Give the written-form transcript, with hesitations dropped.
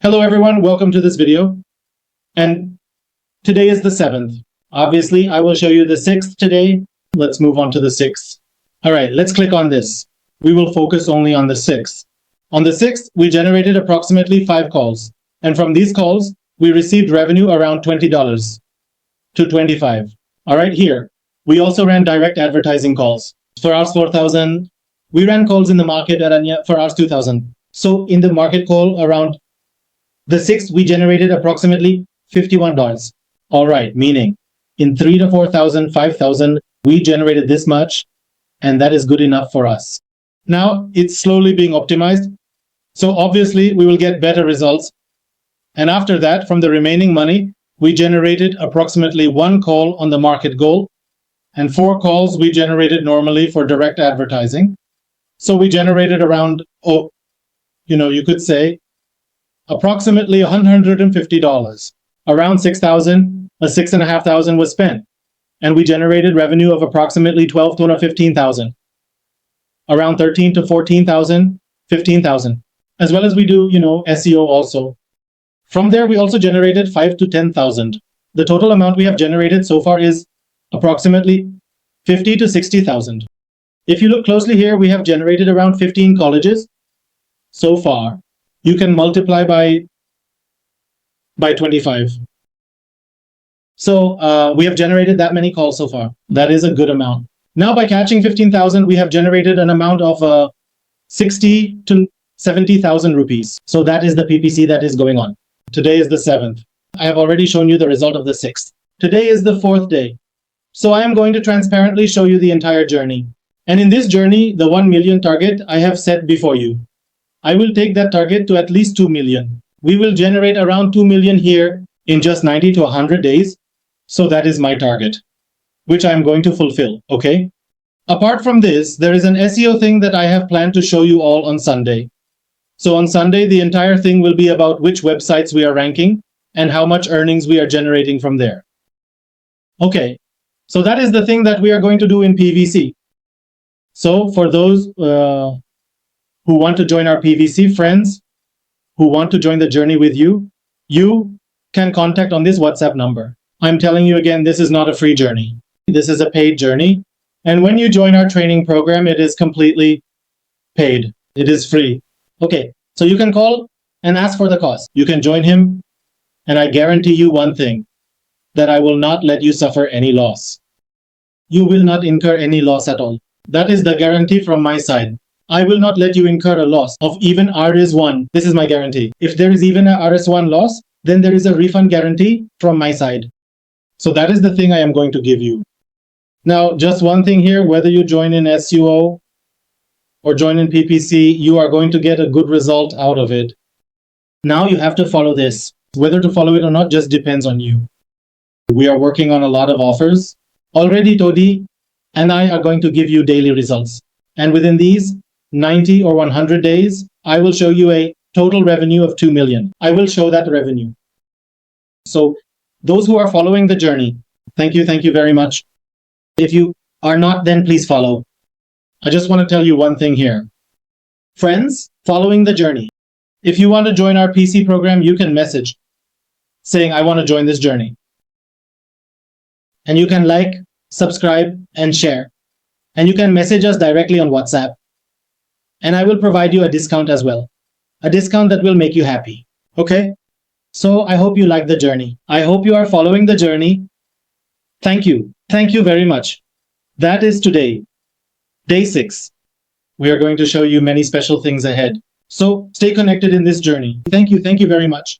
Hello everyone, welcome to this video. And today is the 7th. Obviously, I will show you the 6th today. Let's move on to the 6th. All right, let's click on this. We will focus only on the 6th. On the 6th, we generated approximately 5 calls. And from these calls, we received revenue around $20 to $25. All right, here. We also ran direct advertising calls. For hours 4,000. We ran calls in the market at for hours 2,000. So in the market call around the 6th, we generated approximately $51. All right, meaning in 3 to 4,000, 5,000, we generated this much, and that is good enough for us. Now it's slowly being optimized. So obviously we will get better results. And after that, from the remaining money, we generated approximately 1 call on the market goal and 4 calls we generated normally for direct advertising. So we generated around, you could say, approximately $150. Around 6,000, 6,500 was spent. And we generated revenue of approximately 12 to 15,000. Around 13 to 14,000, 15,000. As well as we do, SEO also. From there, we also generated 5 to 10,000. The total amount we have generated so far is approximately 50 to 60,000. If you look closely here, we have generated around 15 colleges so far. You can multiply by 25. So we have generated that many calls so far. That is a good amount. Now by catching 15,000, we have generated an amount of 60 to 70,000 rupees. So that is the PPC that is going on. Today is the 7th. I have already shown you the result of the 6th. Today is the 4th day. So I am going to transparently show you the entire journey. And in this journey, the 1 million target I have set before you. I will take that target to at least 2 million. We will generate around 2 million here in just 90 to 100 days. So that is my target, which I am going to fulfill, okay? Apart from this, there is an SEO thing that I have planned to show you all on Sunday. So on Sunday, the entire thing will be about which websites we are ranking and how much earnings we are generating from there. Okay, so that is the thing that we are going to do in PVC. So for those who want to join our PVC friends, who want to join the journey with you, you can contact on this WhatsApp number. I'm telling you again, this is not a free journey. This is a paid journey. And when you join our training program, it is completely paid. It is free. Okay, so you can call and ask for the cost. You can join him, and I guarantee you one thing, that I will not let you suffer any loss. You will not incur any loss at all. That is the guarantee from my side. I will not let you incur a loss of even RS1. This is my guarantee. If there is even a RS1 loss, then there is a refund guarantee from my side. So that is the thing I am going to give you. Now, just one thing here, whether you join in SEO or join in PPC, you are going to get a good result out of it. Now you have to follow this. Whether to follow it or not just depends on you. We are working on a lot of offers. Already Todi and I are going to give you daily results. And within these 90 or 100 days, I will show you a total revenue of 2 million. I will show that revenue. So those who are following the journey, thank you very much. If you are not, then please follow. I just want to tell you one thing here. Friends, following the journey. If you want to join our PC program, you can message saying, I want to join this journey. And you can like, subscribe, and share. And you can message us directly on WhatsApp. And I will provide you a discount as well. A discount that will make you happy. Okay? So I hope you like the journey. I hope you are following the journey. Thank you. Thank you very much. That is today. Day 6. We are going to show you many special things ahead. So stay connected in this journey. Thank you very much.